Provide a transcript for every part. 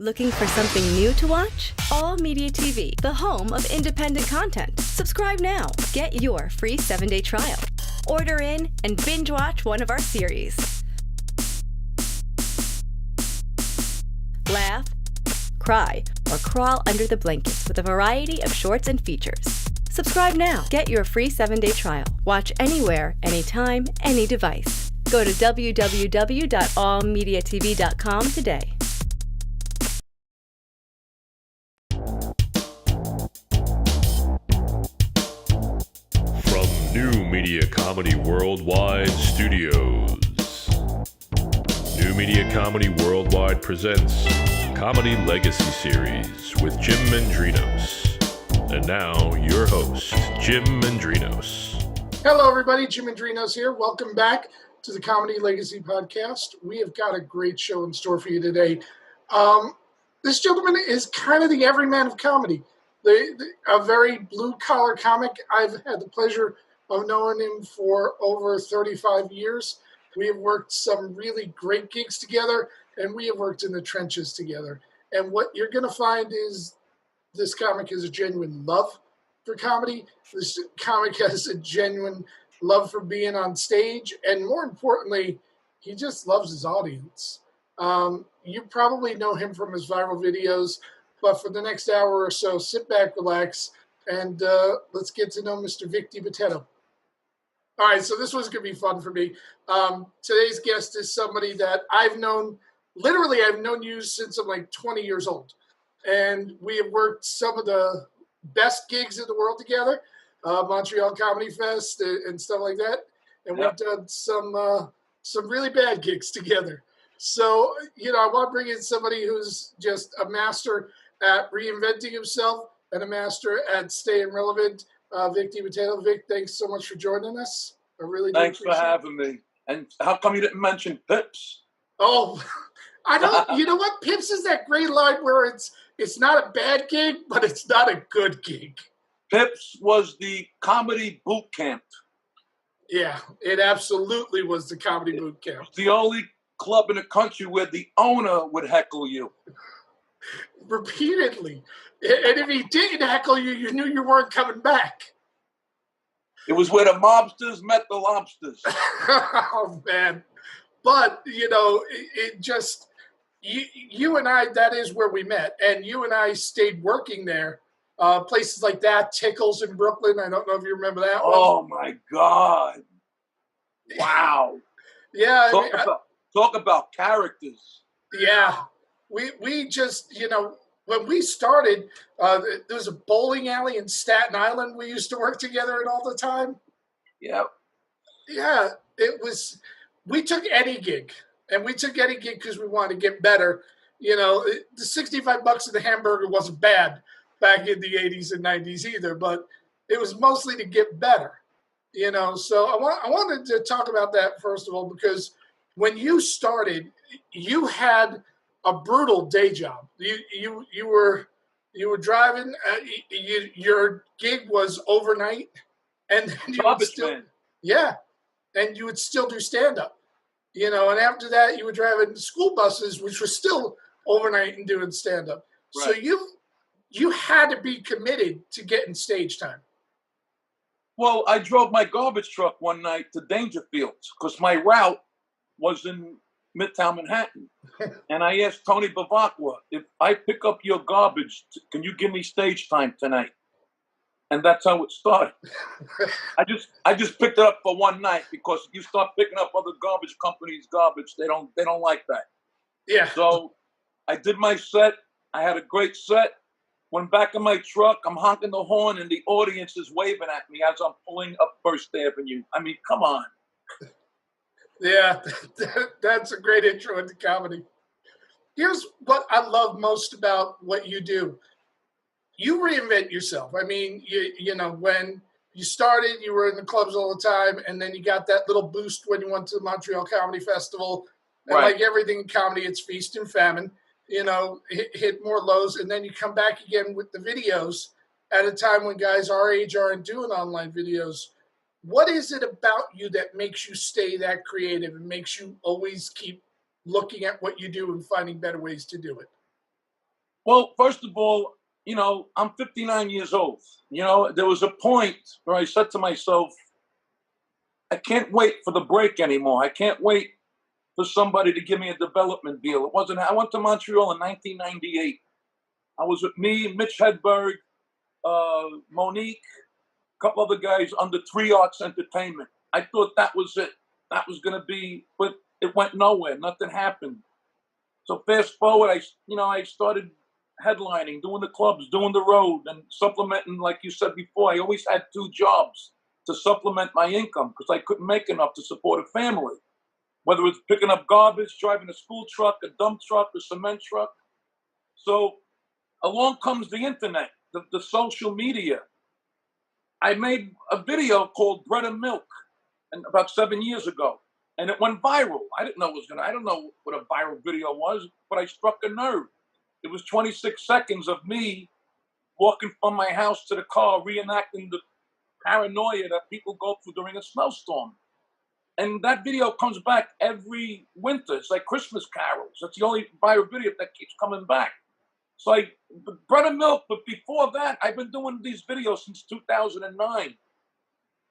Looking for something new to watch? All Media TV, the home of independent content. Subscribe now. Get your free 7-day trial. Order in and binge watch one of our series. Laugh, cry, or crawl under the blankets with a variety of shorts and features. Subscribe now. Get your free 7-day trial. Watch anywhere, anytime, any device. Go to www.allmediatv.com today. New Media Comedy Worldwide Studios. New Media Comedy Worldwide presents Comedy Legacy Series with Jim Mendrinos. And now, your host, Jim Mendrinos. Hello, everybody. Jim Mendrinos here. Welcome back to the Comedy Legacy Podcast. We have got a great show in store for you today. This gentleman is kind of the everyman of comedy. A very blue-collar comic. I've had the pleasure of knowing him for over 35 years. We have worked some really great gigs together, and we have worked in the trenches together. And what you're going to find is this comic has a genuine love for comedy. This comic has a genuine love for being on stage. And more importantly, he just loves his audience. You probably know him from his viral videos, but for the next hour or so, sit back, relax, and let's get to know Mr. Vic DiBitetto. All right, so this one's going to be fun for me. Today's guest is somebody that I've known you since I'm like 20 years old. And we have worked some of the best gigs in the world together, Montreal Comedy Fest and stuff like that. And We've done some really bad gigs together. So, I want to bring in somebody who's just a master at reinventing himself and a master at staying relevant. Vic DiBitetto. Vic, thanks so much for joining us. I really do. Thanks for having me. And how come you didn't mention Pips? Oh, I don't. You know what? Pips is that great line where it's not a bad gig, but it's not a good gig. Pips was the comedy boot camp. Yeah, it absolutely was the comedy boot camp. It was the only club in the country where the owner would heckle you. Repeatedly. And if he didn't heckle you, you knew you weren't coming back. It was where the mobsters met the lobsters. Oh, man. But, it just, you and I, that is where we met. And you and I stayed working there. Places like that, Tickles in Brooklyn. I don't know if you remember that one. Oh, my God. Wow. Yeah. Talk about characters. Yeah. We just, when we started, there was a bowling alley in Staten Island we used to work together in all the time. Yep. Yeah, we took any gig. And we took any gig because we wanted to get better. The $65 of the hamburger wasn't bad back in the 80s and 90s either, but it was mostly to get better. So I wanted to talk about that first of all, because when you started, you had a brutal day job. You were driving. Your gig was overnight, and then you would still, and you would still do stand up. And after that, you were driving school buses, which were still overnight and doing stand up. Right. So you had to be committed to getting stage time. Well, I drove my garbage truck one night to Dangerfields because my route was in Midtown Manhattan. And I asked Tony Bavacqua, if I pick up your garbage, can you give me stage time tonight? And that's how it started. I just picked it up for one night because you start picking up other garbage companies' garbage, they don't like that. Yeah. So I did my set. I had a great set. Went back in my truck. I'm honking the horn, and the audience is waving at me as I'm pulling up First Avenue. I mean, come on. Yeah, that's a great intro into comedy. Here's what I love most about what you do. You reinvent yourself. I mean, when you started, you were in the clubs all the time, and then you got that little boost when you went to the Montreal Comedy Festival. And right. Like everything in comedy, it's feast and famine. Hit more lows, and then you come back again with the videos at a time when guys our age aren't doing online videos. What is it about you that makes you stay that creative and makes you always keep looking at what you do and finding better ways to do it? Well, first of all, I'm 59 years old. There was a point where I said to myself, I can't wait for the break anymore. I can't wait for somebody to give me a development deal. I went to Montreal in 1998. I was with me, Mitch Hedberg, Monique, a couple other guys under 3 Arts Entertainment. I thought that was it. That was going to be, but it went nowhere. Nothing happened. So fast forward, I started headlining, doing the clubs, doing the road, and supplementing, like you said before. I always had 2 jobs to supplement my income because I couldn't make enough to support a family. Whether it's picking up garbage, driving a school truck, a dump truck, a cement truck. So along comes the internet, the social media. I made a video called Bread and Milk about 7 years ago, and it went viral. I don't know what a viral video was, but I struck a nerve. It was 26 seconds of me walking from my house to the car, reenacting the paranoia that people go through during a snowstorm. And that video comes back every winter. It's like Christmas carols. That's the only viral video that keeps coming back. So Bread and Milk, but before that, I've been doing these videos since 2009.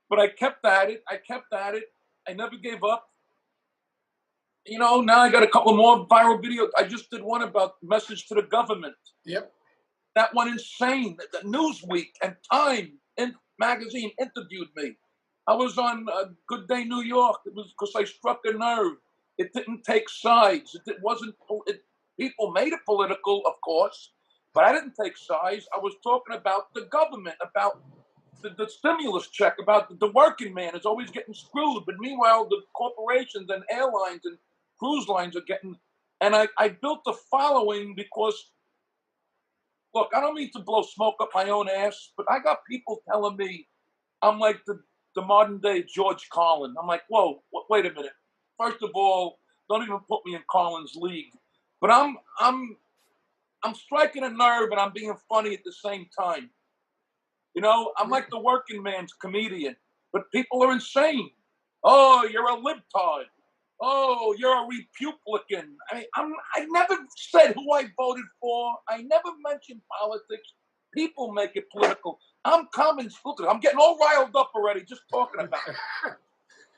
But I kept at it. I never gave up. Now I got a couple more viral videos. I just did one about message to the government. Yep. That one insane. The Newsweek and Time magazine interviewed me. I was on Good Day New York. It was because I struck a nerve. It didn't take sides. People made it political, of course, but I didn't take sides. I was talking about the government, about the stimulus check, about the working man is always getting screwed. But meanwhile, the corporations and airlines and cruise lines are getting... And I built a following because, look, I don't mean to blow smoke up my own ass, but I got people telling me I'm like the modern day George Carlin. I'm like, whoa, wait a minute. First of all, don't even put me in Carlin's league. But I'm striking a nerve and I'm being funny at the same time. I'm like the working man's comedian, but people are insane. Oh, you're a libtard. Oh, you're a Republican. I never said who I voted for. I never mentioned politics. People make it political. I'm common. Look, I'm getting all riled up already just talking about it.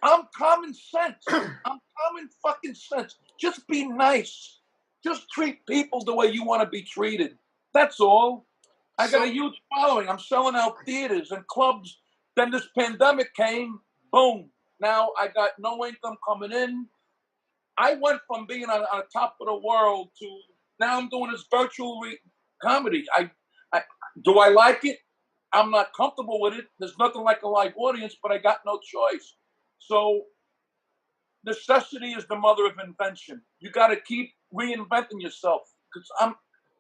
I'm common sense. I'm common fucking sense. Just be nice. Just treat people the way you want to be treated. That's all. I got a huge following. I'm selling out theaters and clubs. Then this pandemic came. Boom. Now I got no income coming in. I went from being on top of the world to now I'm doing this virtual comedy. Do I like it? I'm not comfortable with it. There's nothing like a live audience, but I got no choice. So necessity is the mother of invention. You got to keep reinventing yourself. Because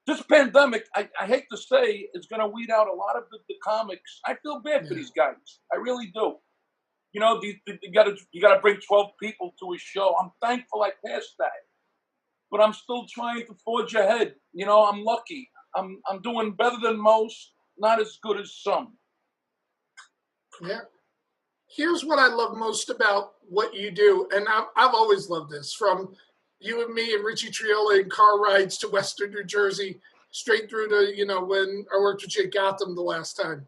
this pandemic, I hate to say, is going to weed out a lot of the comics. I feel bad for these guys. I really do. You got to bring 12 people to a show. I'm thankful I passed that, but I'm still trying to forge ahead. I'm lucky. I'm doing better than most, not as good as some. Yeah. Here's what I love most about what you do, and I've always loved this, from you and me and Richie Triola in car rides to Western New Jersey, straight through to, when I worked with you at Gotham the last time.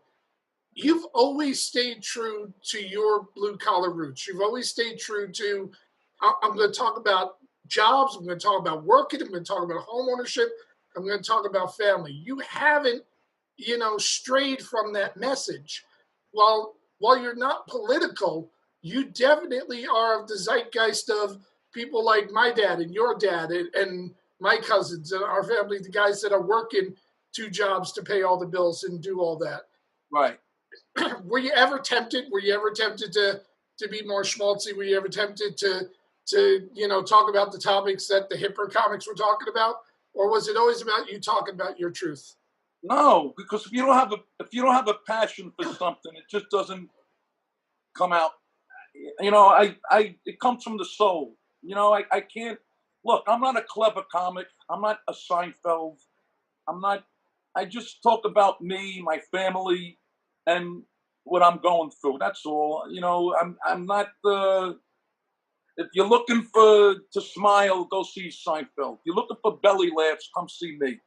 You've always stayed true to your blue-collar roots. You've always stayed true to, I'm going to talk about jobs, I'm going to talk about working, I'm going to talk about home ownership, I'm going to talk about family. You haven't, strayed from that message. While you're not political, you definitely are of the zeitgeist of people like my dad and your dad and my cousins and our family, the guys that are working 2 jobs to pay all the bills and do all that. Right. Were you ever tempted? Were you ever tempted to be more schmaltzy? Were you ever tempted to talk about the topics that the hipper comics were talking about? Or was it always about you talking about your truth? No, because if you don't have a passion for something, it just doesn't come out. It comes from the soul. I can't look. I'm not a clever comic. I'm not a Seinfeld. I just talk about me, my family, and what I'm going through. That's all. I'm not the. If you're looking to smile, go see Seinfeld. If you're looking for belly laughs, come see me.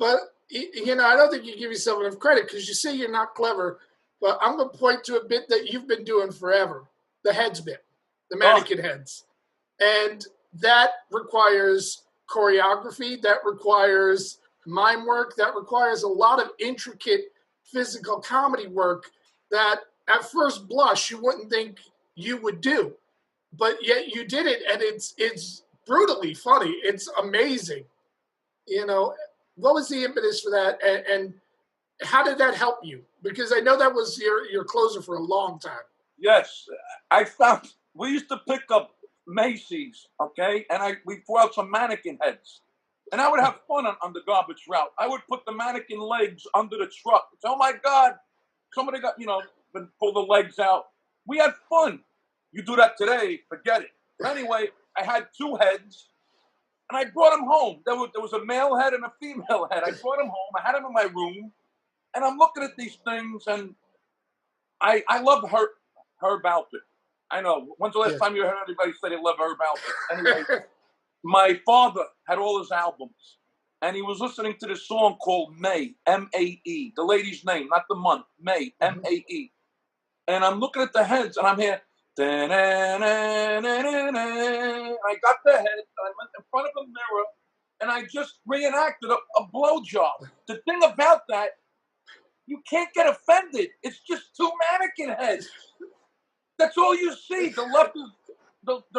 But, I don't think you give yourself enough credit because you say you're not clever, but I'm going to point to a bit that you've been doing forever, the heads bit, the mannequin heads. And that requires choreography, that requires mime work, that requires a lot of intricate physical comedy work that at first blush you wouldn't think you would do. But yet you did it, and it's brutally funny. It's amazing. What was the impetus for that, and how did that help you? Because I know that was your closer for a long time. Yes, I found we used to pick up Macy's, okay, and we threw out some mannequin heads, and I would have fun on the garbage route. I would put the mannequin legs under the truck. Oh my God, somebody got pull the legs out. We had fun. You do that today, forget it. But anyway, I had two heads, and I brought them home. There was a male head and a female head. I brought them home. I had them in my room, and I'm looking at these things, and I love Herb Alpert. I know. When's the last time you heard anybody say they love Herb Alpert? Anyway, my father had all his albums, and he was listening to this song called May, M-A-E, the lady's name, not the month, May, M-A-E. And I'm looking at the heads, and I'm here. I got the head, and I went in front of a mirror, and I just reenacted a blowjob. The thing about that, you can't get offended. It's just two mannequin heads. That's all you see. The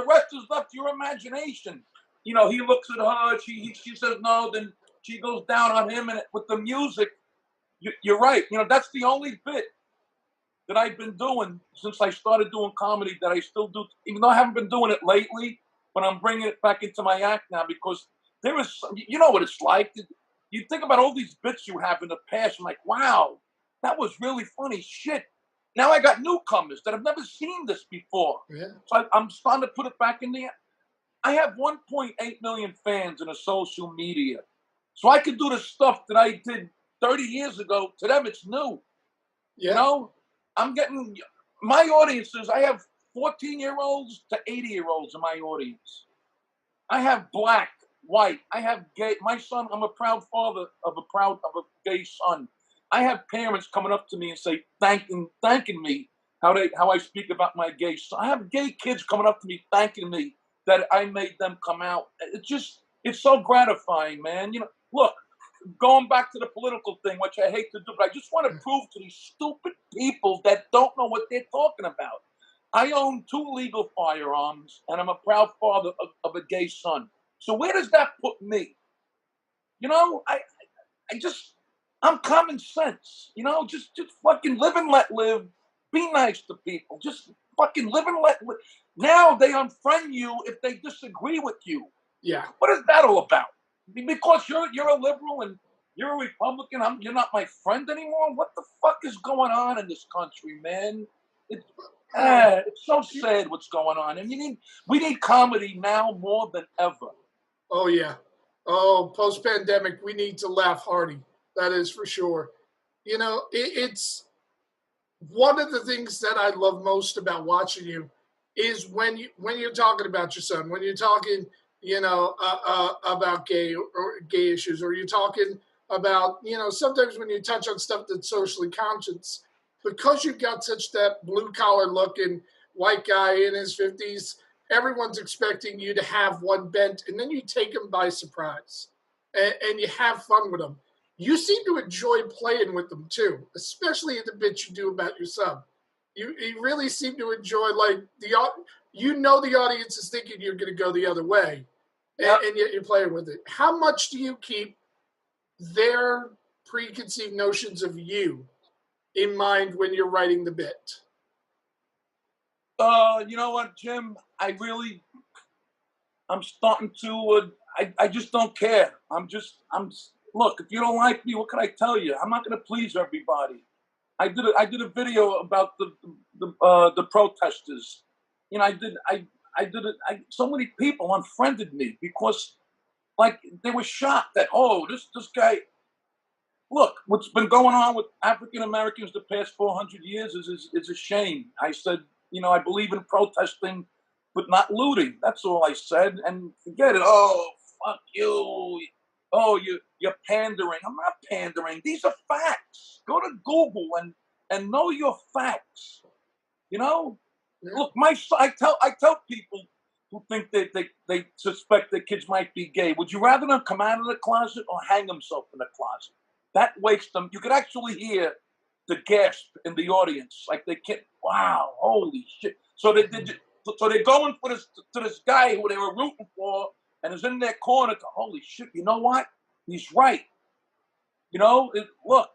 rest is left to your imagination. He looks at her. She says no. Then she goes down on him, and with the music, you're right. That's the only bit that I've been doing since I started doing comedy that I still do, even though I haven't been doing it lately, but I'm bringing it back into my act now because there is, what it's like. You think about all these bits you have in the past, I'm like, wow, that was really funny shit. Now I got newcomers that have never seen this before. Yeah. So I'm starting to put it back in there. I have 1.8 million fans in the social media. So I can do the stuff that I did 30 years ago. To them, it's new. Yeah. I'm getting my audiences. I have 14-year-olds to 80-year-olds in my audience. I have black, white. I have gay. My son, I'm a proud father of a gay son. I have parents coming up to me and say, thanking me how I speak about my gay son. I have gay kids coming up to me thanking me that I made them come out. It's so gratifying, man. Look. Going back to the political thing, which I hate to do, but I just want to prove to these stupid people that don't know what they're talking about. I own 2 legal firearms, and I'm a proud father of a gay son. So where does that put me? I'm common sense. Just fucking live and let live. Be nice to people. Just fucking live and let live. Now they unfriend you if they disagree with you. Yeah. What is that all about? Because you're a liberal and you're a Republican, you're not my friend anymore? What the fuck is going on in this country, man? It's so sad what's going on. And we need comedy now more than ever. Oh, yeah. Oh, post-pandemic, we need to laugh hearty. That is for sure. It's one of the things that I love most about watching you is when you're talking about your son, when you're talking about gay issues, or you're talking about, sometimes when you touch on stuff that's socially conscious, because you've got such that blue collar looking white guy in his 50s, everyone's expecting you to have one bent, and then you take them by surprise and you have fun with them. You seem to enjoy playing with them too, especially in the bits you do about your son. You really seem to enjoy, like, the audience is thinking you're going to go the other way. Yep. And yet you're playing with it. How much do you keep their preconceived notions of you in mind when you're writing the bit? You know what, Jim? I'm starting to, I just don't care. Look, if you don't like me, what can I tell you? I'm not going to please everybody. I did a video about the protesters. So many people unfriended me because, like, they were shocked that, this guy. Look, what's been going on with African Americans the past 400 years is a shame. I said, I believe in protesting, but not looting. That's all I said. And forget it. Oh, fuck you. oh, you're pandering. I'm not pandering. These are facts. Go to Google and know your facts. You know, look, I tell people who think they suspect their kids might be gay. Would you rather them come out of the closet or hang themselves in the closet? That wakes them. You could actually hear the gasp in the audience, like they can't. Wow, holy shit! So they're going for this guy who they were rooting for, and is in their corner. Holy shit! You know what? He's right. You know, look.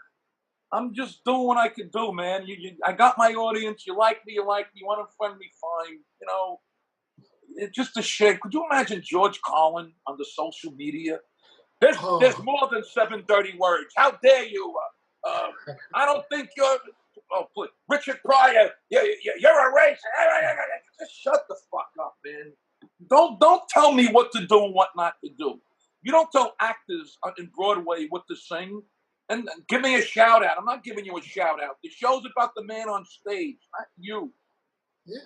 I'm just doing what I can do, man. I got my audience. You like me, you like me. You want to friend me, fine. You know, it's just a shame. Could you imagine George Carlin on the social media? There's more than 7 dirty words. How dare you? I don't think you're. Oh, please. Richard Pryor, you're a racist. Just shut the fuck up, man. Don't tell me what to do and what not to do. You don't tell actors in Broadway what to sing. And give me a shout out. I'm not giving you a shout out. The show's about the man on stage, not you. Yeah.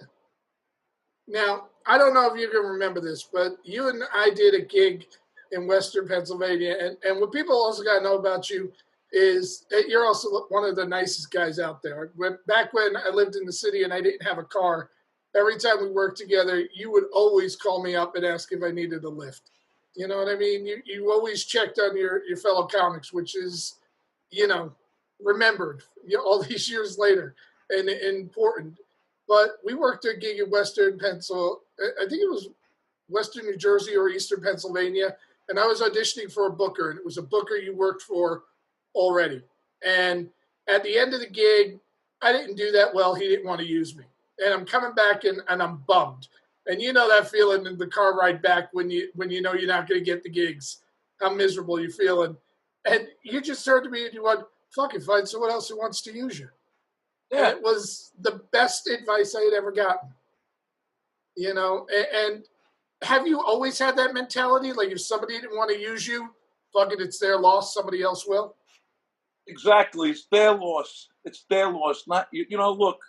Now, I don't know if you can remember this, but you and I did a gig in Western Pennsylvania. And what people also got to know about you is that you're also one of the nicest guys out there. Back when I lived in the city and I didn't have a car, every time we worked together, you would always call me up and ask if I needed a lift. You know what I mean? You always checked on your fellow comics, which is, you know, remembered all these years later and important. But we worked a gig in Western Pennsylvania. I think it was Western New Jersey or Eastern Pennsylvania. And I was auditioning for a booker, and it was a booker you worked for already. And at the end of the gig, I didn't do that well. He didn't want to use me. And I'm coming back and I'm bummed. And you know that feeling in the car ride back when you know you're not going to get the gigs, how miserable you're feeling. And you just turned to me and you went, fuck it, find someone else who wants to use you. Yeah. And it was the best advice I had ever gotten. You know, and have you always had that mentality? Like if somebody didn't want to use you, fuck it, it's their loss, somebody else will? Exactly. It's their loss. It's their loss. Not you know, look,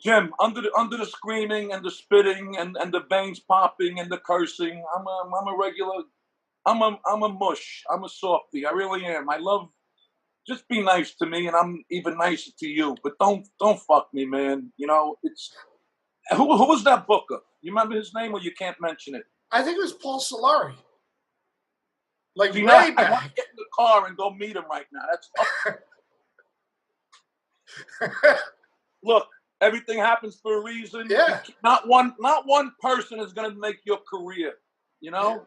Jim, under the screaming and the spitting and the veins popping and the cursing, I'm a regular I'm a mush. I'm a softie. I really am. I love just be nice to me, and I'm even nicer to you. But don't fuck me, man. You know, it's who was that booker? You remember his name, or you can't mention it? I think it was Paul Solari. Like way back. I want to get in the car and go meet him right now. That's look. Everything happens for a reason. Yeah. Not one person is going to make your career. You know.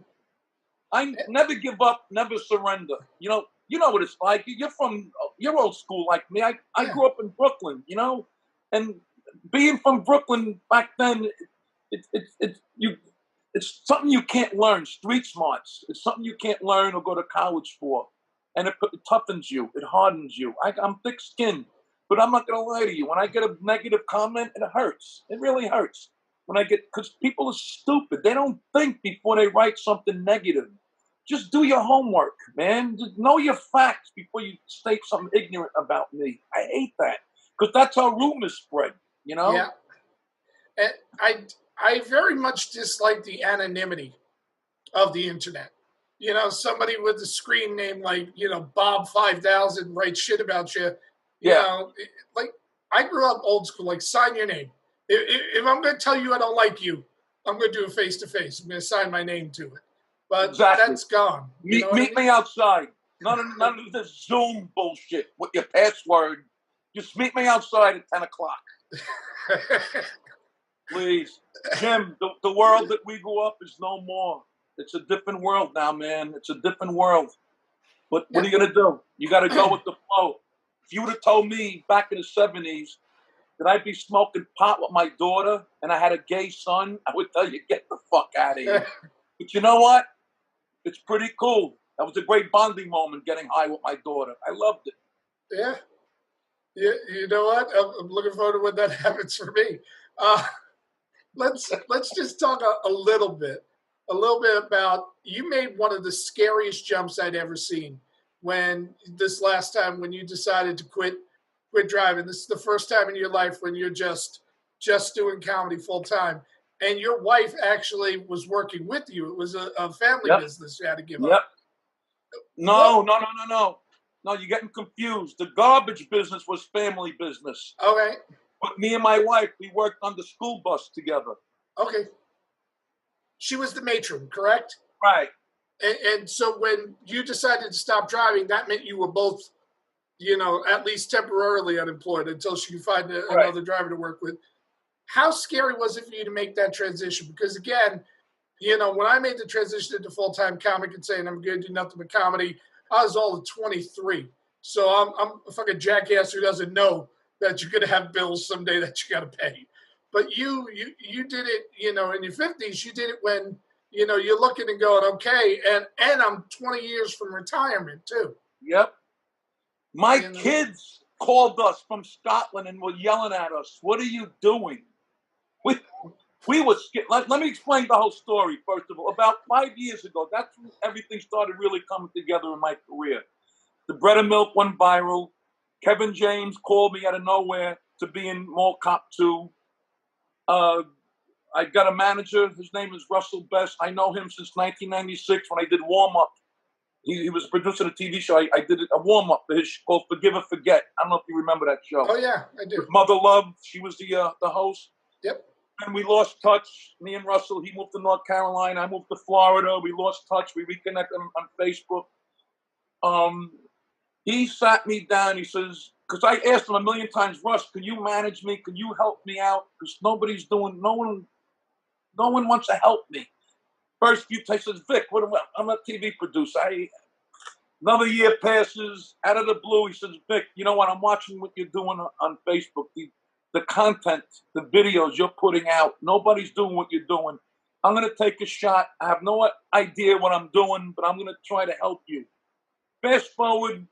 I never give up, never surrender. You know what it's like. You're old school like me. I grew up in Brooklyn, you know, and being from Brooklyn back then, it's something you can't learn. Street smarts. It's something you can't learn or go to college for, and it toughens you. It hardens you. I'm thick-skinned, but I'm not gonna lie to you. When I get a negative comment, it hurts. It really hurts. Because people are stupid. They don't think before they write something negative. Just do your homework, man. Just know your facts before you state something ignorant about me. I hate that. Because that's how rumors spread, you know? Yeah. And I very much dislike the anonymity of the internet. You know, somebody with a screen name like, you know, Bob 5000 writes shit about you. You know, like, I grew up old school, like, sign your name. If I'm going to tell you I don't like you, I'm going to do a face-to-face. I'm going to sign my name to it. But that's gone. Meet me outside. None of this Zoom bullshit with your password. Just meet me outside at 10 o'clock. Please. Jim, the world that we grew up is no more. It's a different world now, man. It's a different world. But what are you going to do? You got to go with the flow. If you would have told me back in the 70s, that I'd be smoking pot with my daughter and I had a gay son, I would tell you, get the fuck out of here. But you know what? It's pretty cool. That was a great bonding moment, getting high with my daughter. I loved it. Yeah. You know what? I'm looking forward to when that happens for me. Let's just talk a little bit about, you made one of the scariest jumps I'd ever seen when you decided to quit driving. This is the first time in your life when you're just doing comedy full time. And your wife actually was working with you. It was a family business you had to give up. No. No, you're getting confused. The garbage business was family business. Okay. But me and my wife, we worked on the school bus together. Okay. She was the matron, correct? Right. And so when you decided to stop driving, that meant you were both, at least temporarily unemployed until she could find another driver to work with. How scary was it for you to make that transition? Because again, when I made the transition into full-time comic and saying I'm going to do nothing but comedy, I was all of 23. So I'm a fucking jackass who doesn't know that you're going to have bills someday that you got to pay. But you did it, in your 50s. You did it when, you're looking and going, okay, and I'm 20 years from retirement too. Yep. My kids called us from Scotland and were yelling at us. What are you doing? We were scared. Let me explain the whole story, first of all. About 5 years ago, that's when everything started really coming together in my career. The Bread and Milk went viral. Kevin James called me out of nowhere to be in Mall Cop 2. I got a manager. His name is Russell Best. I know him since 1996 when I did Warm Up. He was a producer of a TV show. I did a warm up for his show called Forgive or Forget. I don't know if you remember that show. Oh yeah, I do. Mother Love, she was the host. Yep. And we lost touch. Me and Russell. He moved to North Carolina. I moved to Florida. We lost touch. We reconnected on Facebook. He sat me down. He says, because I asked him a million times, Russ, can you manage me? Can you help me out? Because no one wants to help me. First few times, he says, Vic, I'm a TV producer. Another year passes, out of the blue, he says, Vic, you know what? I'm watching what you're doing on Facebook. The content, the videos you're putting out. Nobody's doing what you're doing. I'm going to take a shot. I have no idea what I'm doing, but I'm going to try to help you. Fast forward,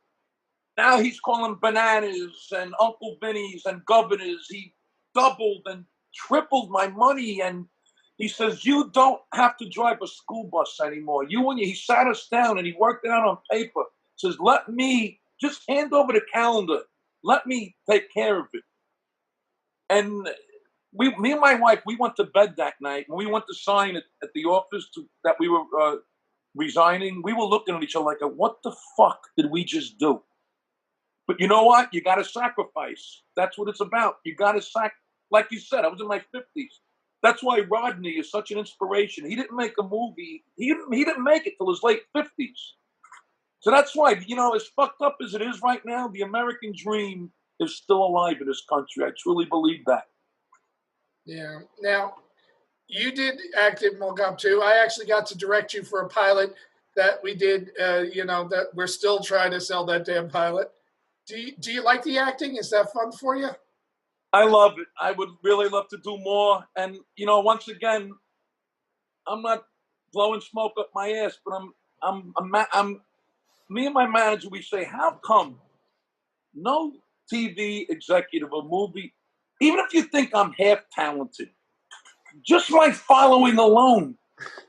now he's calling bananas and Uncle Vinny's and governors. He doubled and tripled my money, and he says, you don't have to drive a school bus anymore. He sat us down and he worked it out on paper. Says, let me just hand over the calendar. Let me take care of it. And me and my wife, we went to bed that night. When we went to sign at the office that we were resigning, we were looking at each other like, what the fuck did we just do? But you know what? You got to sacrifice. That's what it's about. You got to like you said, I was in my 50s. That's why Rodney is such an inspiration. He didn't make a movie. He didn't make it till his late 50s. So that's why, as fucked up as it is right now, the American dream is still alive in this country. I truly believe that. Yeah. Now, you did act in Mall Cop 2. I actually got to direct you for a pilot that we did, that we're still trying to sell that damn pilot. Do you like the acting? Is that fun for you? I love it. I would really love to do more. And, once again, I'm not blowing smoke up my ass, but I'm me and my manager, we say, how come no TV executive or movie, even if you think I'm half talented, just my following alone,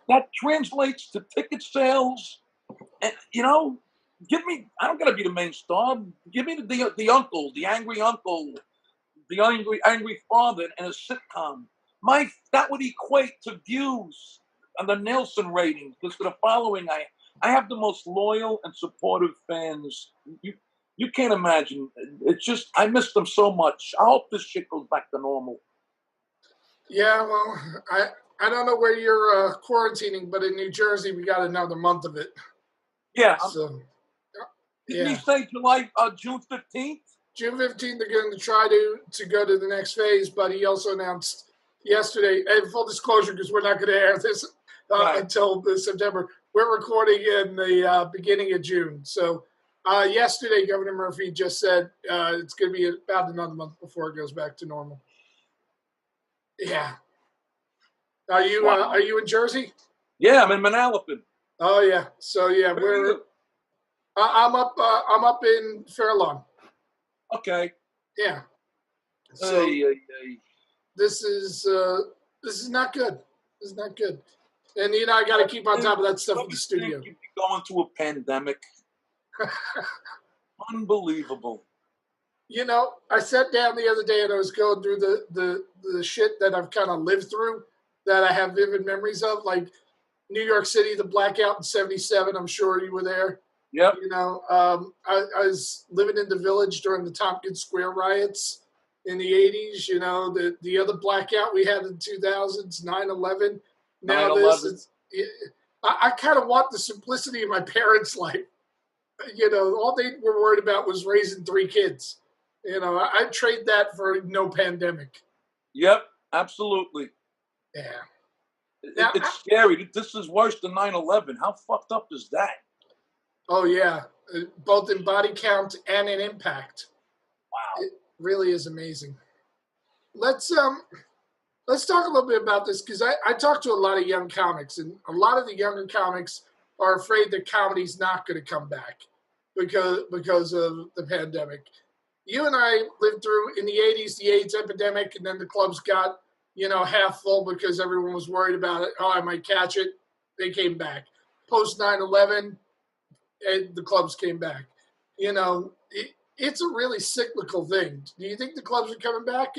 that translates to ticket sales. And, give me, I don't got to be the main star. Give me the uncle, the angry uncle, the angry father in a sitcom. That would equate to views on the Nielsen ratings. Because for the following, I have the most loyal and supportive fans. You can't imagine. It's just, I miss them so much. I hope this shit goes back to normal. Yeah, well, I don't know where you're quarantining, but in New Jersey, we got another month of it. Yeah. So, didn't he say June 15th? June 15th, they're going to try to go to the next phase, but he also announced yesterday, and full disclosure, because we're not going to air this until September, we're recording in the beginning of June. So yesterday, Governor Murphy just said it's going to be about another month before it goes back to normal. Yeah. Are you in Jersey? Yeah, I'm in Manalapan. Oh yeah. So yeah, I'm up in Fair Lawn. Okay. Yeah. So hey. This is not good. This is not good. And I got to keep on top of that stuff in the studio. You'd be going through a pandemic. Unbelievable. I sat down the other day and I was going through the shit that I've kind of lived through that I have vivid memories of, like New York City, the blackout in '77. I'm sure you were there. Yep. I was living in the Village during the Tompkins Square riots in the 80s. The other blackout we had in the 2000s, 9/11. Now 9/11. I kind of want the simplicity of my parents' life. All they were worried about was raising 3 kids. I'd trade that for no pandemic. Yep, absolutely. Yeah. It's scary. This is worse than 9/11. How fucked up is that? Oh, yeah. Both in body count and in impact. Wow. It really is amazing. Let's talk a little bit about this, because I talk to a lot of young comics, and a lot of the younger comics are afraid that comedy's not going to come back because of the pandemic. You and I lived through, in the 80s, the AIDS epidemic, and then the clubs got, half full because everyone was worried about it. Oh, I might catch it. They came back. Post 9/11, and the clubs came back. It's a really cyclical thing. Do you think the clubs are coming back,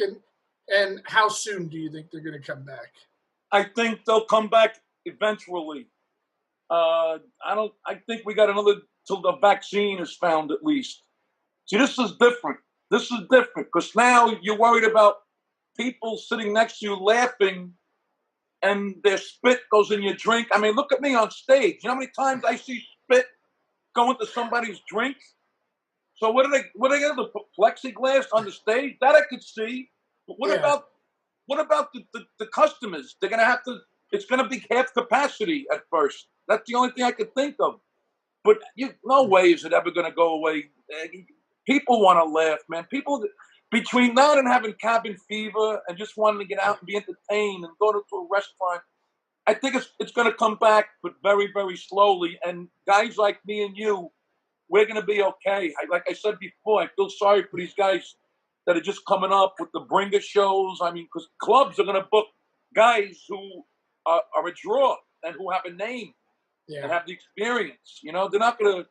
and how soon do you think they're going to come back? I think they'll come back eventually. I think we got another till the vaccine is found, at least. See, this is different. This is different because now you're worried about people sitting next to you laughing and their spit goes in your drink. I mean, look at me on stage. You know how many times I see spit go into somebody's drink? So what are they going to put plexiglass on the stage? That I could see. But what about the customers? They're going to have to, it's going to be half capacity at first. That's the only thing I could think of. But no way is it ever going to go away. People want to laugh, man. People, between that and having cabin fever and just wanting to get out and be entertained and go to a restaurant, I think it's going to come back, but very, very slowly. And guys like me and you, we're going to be okay. Like I said before, I feel sorry for these guys that are just coming up with the bringer shows. I mean, because clubs are going to book guys who are a draw and who have a name and have the experience. They're not going to.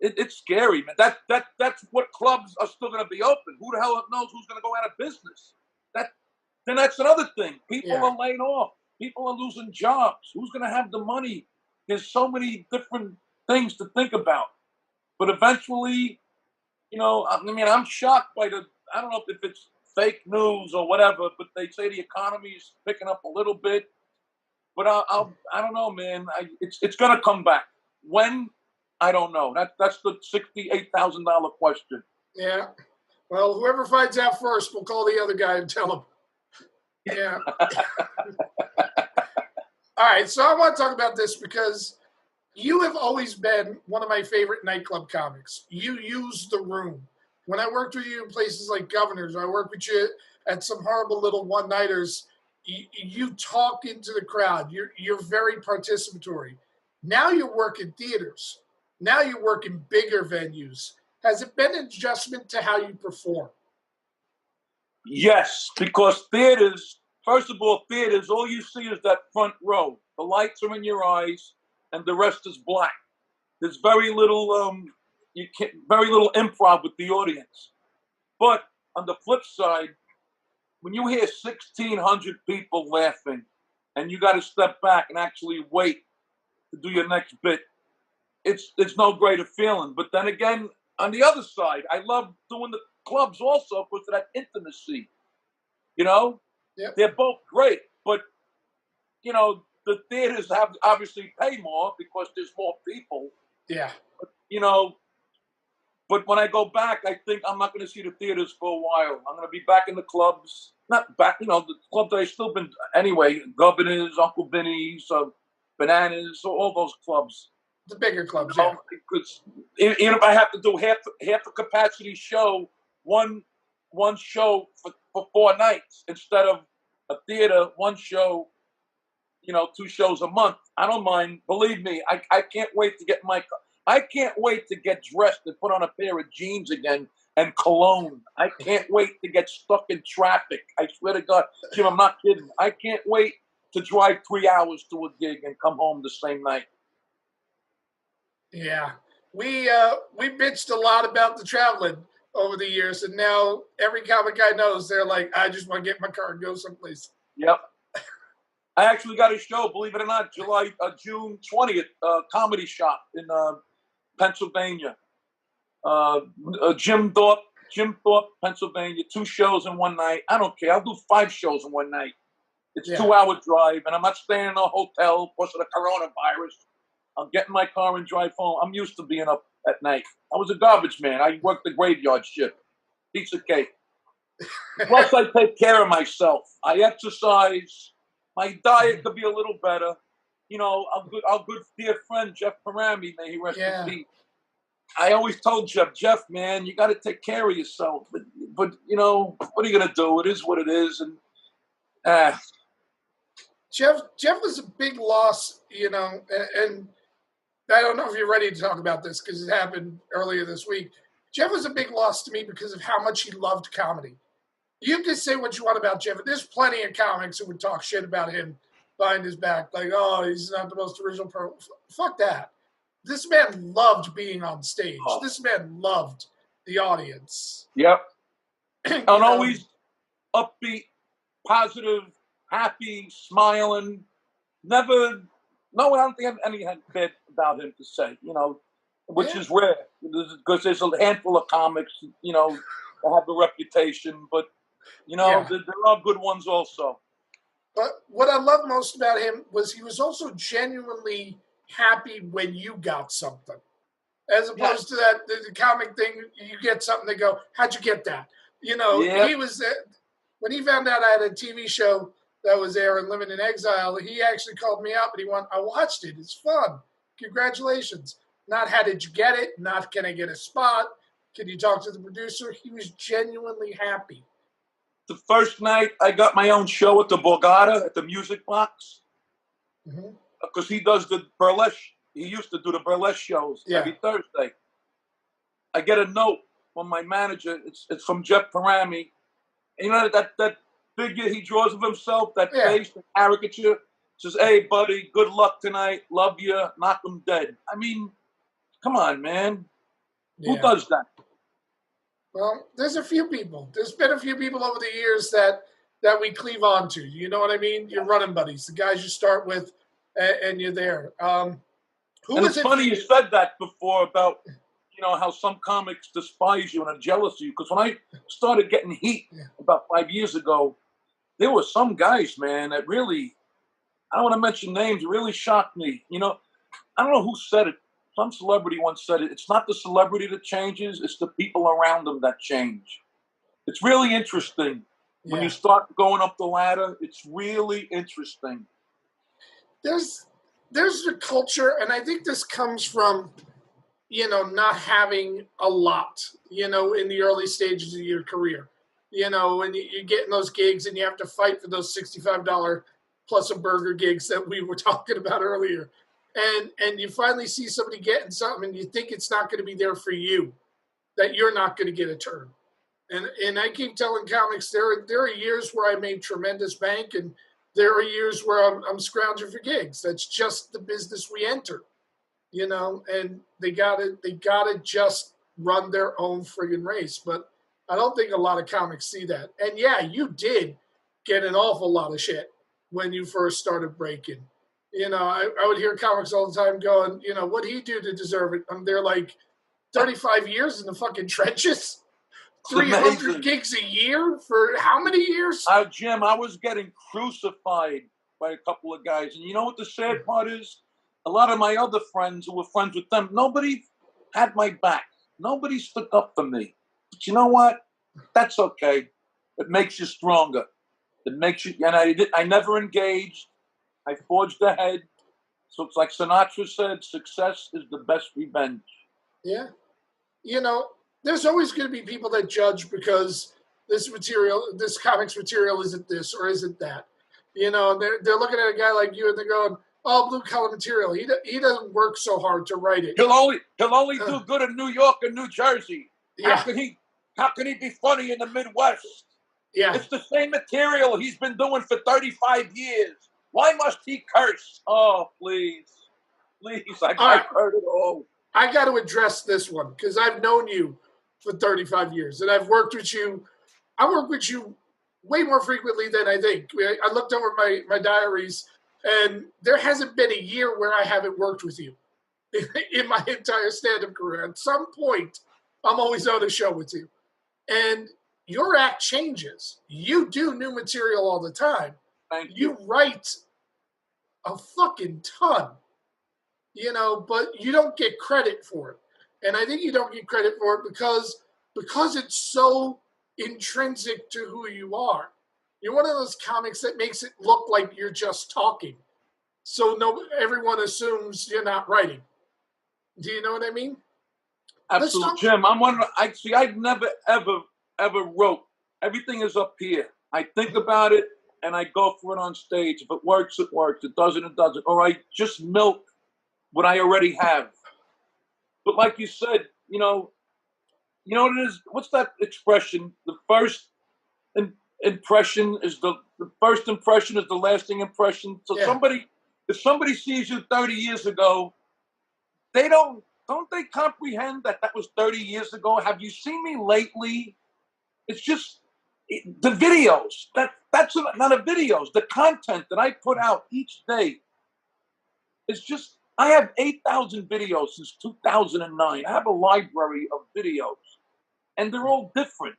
It's scary, man. That's what clubs are still going to be open. Who the hell knows who's going to go out of business? Then that's another thing. People are laying off. People are losing jobs. Who's going to have the money? There's so many different things to think about. But eventually, I'm shocked by I don't know if it's fake news or whatever, but they say the economy is picking up a little bit. But I don't know, man. It's going to come back. When? I don't know. That's the $68,000 question. Yeah. Well, whoever finds out first, we'll call the other guy and tell him. Yeah. All right. So I want to talk about this because you have always been one of my favorite nightclub comics. You use the room. When I worked with you in places like Governor's, I worked with you at some horrible little one-nighters. You talk into the crowd. You're very participatory. Now you work in theaters. Now you work in bigger venues. Has it been an adjustment to how you perform? Yes, because theaters, first of all, all you see is that front row. The lights are in your eyes, and the rest is black. There's very little, very little improv with the audience. But on the flip side, when you hear 1,600 people laughing, and you got to step back and actually wait to do your next bit, it's no greater feeling. But then again, on the other side, I love doing the clubs also because of that intimacy. Yep. They're both great, but the theaters have obviously pay more because there's more people. Yeah. But when I go back, I think I'm not going to see the theaters for a while. I'm going to be back in the clubs. Not back, the club that I've still been anyway. Governor's, Uncle Vinny's, Bananas, all those clubs. The bigger clubs, yeah. Because even if I have to do half a capacity show, one show for 4 nights instead of a theater, one show, 2 shows a month. I don't mind. Believe me, I can't wait to get I can't wait to get dressed and put on a pair of jeans again and cologne. I can't wait to get stuck in traffic. I swear to God, Jim, I'm not kidding. I can't wait to drive 3 hours to a gig and come home the same night. Yeah, we bitched a lot about the traveling over the years, and now every comic I know is they're like, I just want to get in my car and go someplace. Yep. I actually got a show, believe it or not, June 20th, Comedy Shop in Pennsylvania. Jim Thorpe, Pennsylvania. 2 shows in one night. I don't care. I'll do 5 shows in one night. It's a 2-hour drive, and I'm not staying in a hotel because of the coronavirus. I'll get in my car and drive home. I'm used to being up at night. I was a garbage man. I worked the graveyard shift. Piece of cake. Plus, I take care of myself. I exercise. My diet could be a little better. You know, our good dear friend, Jeff Parami, may he rest in peace. I always told Jeff, man, you got to take care of yourself. But you know, what are you going to do? It is what it is. And Jeff was a big loss, you know, and I don't know if you're ready to talk about this because it happened earlier this week. Jeff was a big loss to me because of how much he loved comedy. You can say what you want about Jeff. There's plenty of comics who would talk shit about him behind his back, like, oh, he's not the most original person. Fuck that. This man loved being on stage. Oh. This man loved the audience. Yep. And always upbeat, positive, happy, smiling. I don't think anything bad about him to say, you know, which is rare because there's a handful of comics, you know, that have a reputation, but, you know, there are good ones also. But what I love most about him was he was also genuinely happy when you got something. As opposed to that, the comic thing, you get something, they go, how'd you get that? You know, he was, when he found out I had a TV show that was airing Living in Exile, he actually called me up and I watched it. It's fun. Congratulations. Not how did you get it? Not can I get a spot? Can you talk to the producer? He was genuinely happy. The first night I got my own show at the Borgata at the Music Box. Because he does the burlesque. He used to do the burlesque shows every Thursday. I get a note from my manager. It's from Jeff Parami. And you know that figure he draws of himself, that face, the caricature, says, hey, buddy, good luck tonight. Love you. Knock him dead. I mean, come on, man. Who does that? Well, there's a few people. There's been a few people over the years that we cleave on to. You know what I mean? Your running buddies, the guys you start with, and you're there. It's funny you said that before about, you know, how some comics despise you and are jealous of you. Because when I started getting heat about 5 years ago, there were some guys, man, that really, I don't want to mention names, really shocked me. You know, I don't know who said it. Some celebrity once said it. It's not the celebrity that changes. It's the people around them that change. It's really interesting. When you start going up the ladder, it's really interesting. There's the culture, and I think this comes from, you know, not having a lot, you know, in the early stages of your career. You know, when you're getting those gigs and you have to fight for those $65 plus a burger gigs that we were talking about earlier. And you finally see somebody getting something and you think it's not going to be there for you, that you're not going to get a turn. And I keep telling comics there are years where I made tremendous bank, and there are years where I'm scrounging for gigs. That's just the business we enter, you know. And they gotta just run their own friggin' race. But I don't think a lot of comics see that. And yeah, you did get an awful lot of shit when you first started breaking. You know, I would hear comics all the time going, you know, what'd he do to deserve it? They're like 35 years in the fucking trenches. 300 gigs a year for how many years? Jim, I was getting crucified by a couple of guys. And you know what the sad part is? A lot of my other friends who were friends with them, nobody had my back. Nobody stuck up for me. But you know what? That's okay. It makes you stronger. It makes you, and I never engaged. I forged ahead. So it's like Sinatra said, success is the best revenge. Yeah. You know, there's always going to be people that judge because this comics material isn't this or isn't that. You know, they're looking at a guy like you and they're going, oh, blue collar material. He doesn't work so hard to write it. He'll only do good in New York and New Jersey. Yeah. How can he be funny in the Midwest? Yeah. It's the same material he's been doing for 35 years. Why must he curse? Oh, please. I've heard it all. I got to address this one because I've known you for 35 years and I've worked with you. I work with you way more frequently than I think. I looked over my diaries and there hasn't been a year where I haven't worked with you. in my entire stand-up career. At some point, I'm always on a show with you. And your act changes. You do new material all the time. Thank You write a fucking ton, but you don't get credit for it. And I think you don't get credit for it because it's so intrinsic to who you are. You're one of those comics that makes it look like you're just talking. So everyone assumes you're not writing. Do you know what I mean? Absolutely, Jim. I never, ever wrote. Everything is up here. I think about it and I go for it on stage. If it works, it works. It doesn't, it doesn't. Or I just milk what I already have. But like you said, what it is? What's that expression? The first impression is the first impression is the lasting impression. So if somebody sees you 30 years ago, don't they comprehend that was 30 years ago? Have you seen me lately? It's just the videos. That's not the videos. The content that I put out each day is just. I have 8,000 videos since 2009. I have a library of videos, and they're all different.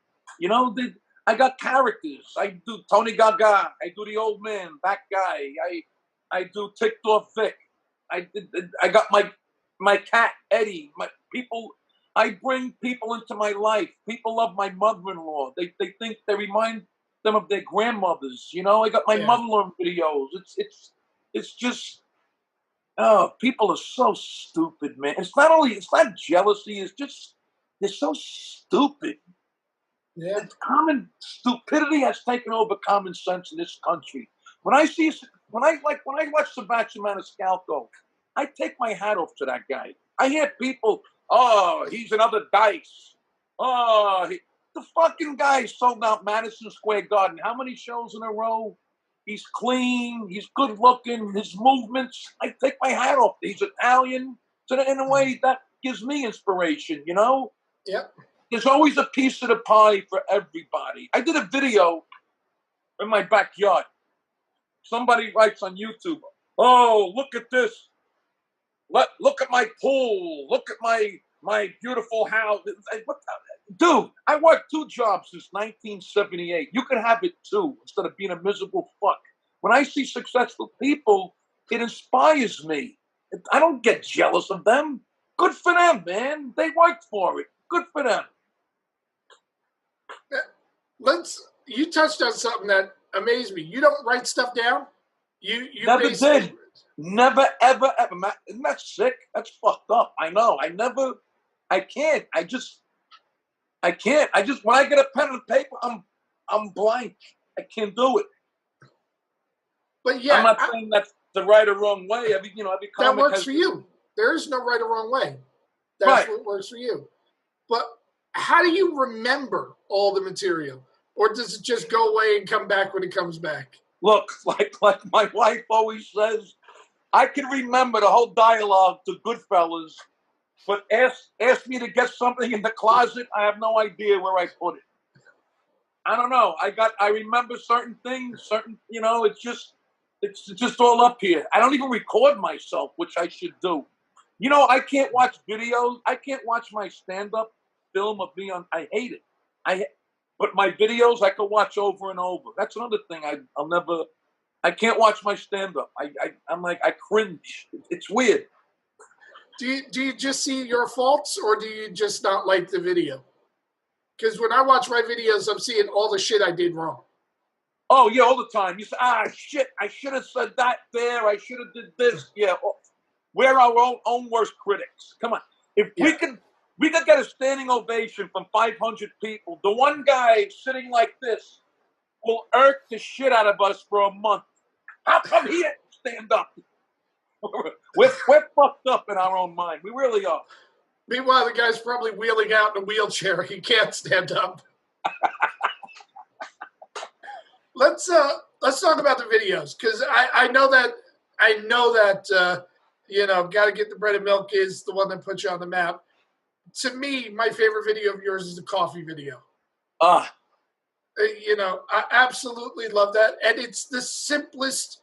I got characters. I do Tony Gaga. I do the old man, that guy. I do Ticked Off Vic. I got my cat Eddie. My people. I bring people into my life. People love my mother-in-law. They think they remind them of their grandmothers. I got my mother-in-law videos. It's just. Oh, people are so stupid, man. It's not jealousy. It's just they're so stupid. Yeah. Common stupidity has taken over common sense in this country. When I watch Sebastian Maniscalco, I take my hat off to that guy. I hear people, oh, he's another Dice. Oh, the fucking guy sold out Madison Square Garden. How many shows in a row? He's clean. He's good looking. His movements, I take my hat off. He's Italian. So in a way, that gives me inspiration, Yep. There's always a piece of the pie for everybody. I did a video in my backyard. Somebody writes on YouTube, oh, look at this. Look at my pool. Look at my beautiful house. Dude, I worked 2 jobs since 1978. You can have it too, instead of being a miserable fuck. When I see successful people, it inspires me. I don't get jealous of them. Good for them, man. They worked for it. Good for them. You touched on something that amazed me. You don't write stuff down? You never did. Never, ever. Isn't that sick? That's fucked up. I know. I can't. When I get a pen and paper, I'm blank. I can't do it. But yeah, I'm not saying that's the right or wrong way. Every that works for you. There is no right or wrong way. That's what works for you. But how do you remember all the material? Or does it just go away and come back when it comes back? Look, like my wife always says, I can remember the whole dialogue to Goodfellas, but ask me to get something in the closet, I have no idea where I put it. I don't know. I remember certain things, it's just all up here. I don't even record myself, which I should do. I can't watch videos. I can't watch my stand-up film of me on. I hate it. But my videos I can watch over and over. That's another thing. I can't watch my stand-up. I'm like, I cringe. It's weird. Do you just see your faults, or do you just not like the video? Because when I watch my videos, I'm seeing all the shit I did wrong. Oh yeah, all the time. You say, shit, I should have said that there. I should have did this. Yeah, we're our own worst critics. Come on, if we could get a standing ovation from 500 people, the one guy sitting like this will irk the shit out of us for a month. How come he didn't stand up? We're fucked up in our own mind. We really are. Meanwhile, the guy's probably wheeling out in a wheelchair. He can't stand up. Let's talk about the videos, because I know that Got to Get the Bread and Milk is the one that puts you on the map. To me, my favorite video of yours is the coffee video. I absolutely love that, and it's the simplest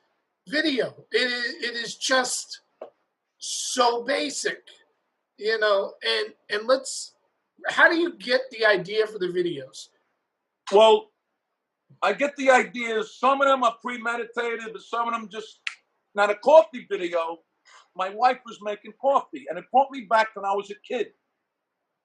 video. It is just so basic, and how do you get the idea for the videos? Well, I get the ideas. Some of them are premeditated, but some of them just, now the coffee video, my wife was making coffee, and it brought me back when I was a kid.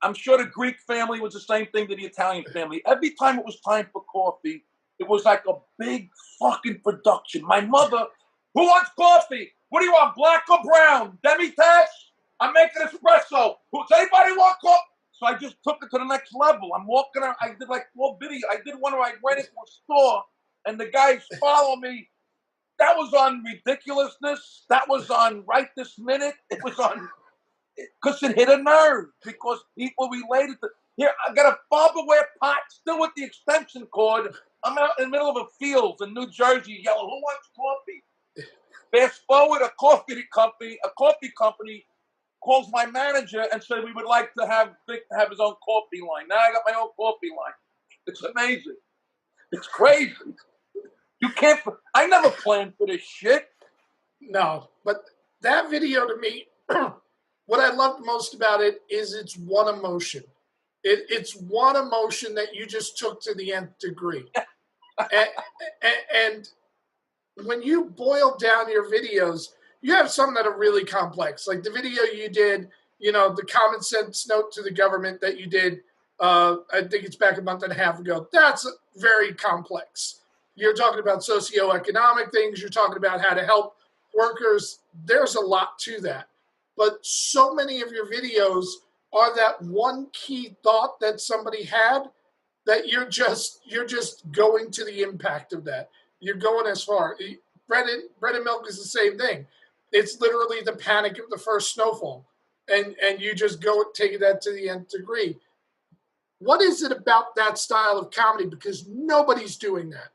I'm sure the Greek family was the same thing to the Italian family. Every time it was time for coffee, it was like a big fucking production. My mother, who wants coffee? What do you want, black or brown? Demi-tache? I'm making espresso. Does anybody want coffee? So I just took it to the next level. I'm walking around. I did like 4 videos. I did one where I went into a store, and the guys follow me. That was on ridiculousness. That was on right this minute. It was on, because it hit a nerve, because people related to, here, I got a Farberware pot still with the extension cord. I'm out in the middle of a field in New Jersey yelling, who wants coffee? Fast forward, a coffee company calls my manager and said we would like to have Vic have his own coffee line. Now I got my own coffee line. It's amazing. It's crazy. You can't, I never planned for this shit. No, but that video to me, what I loved most about it is it's one emotion. It's one emotion that you just took to the nth degree. and when you boil down your videos, you have some that are really complex. Like the video you did, the common sense note to the government that you did, I think it's back a month and a half ago. That's very complex. You're talking about socioeconomic things. You're talking about how to help workers. There's a lot to that. But so many of your videos are that one key thought that somebody had that you're just going to the impact of that. You're going as far. Bread and milk is the same thing. It's literally the panic of the first snowfall. And you just go taking that to the nth degree. What is it about that style of comedy? Because nobody's doing that.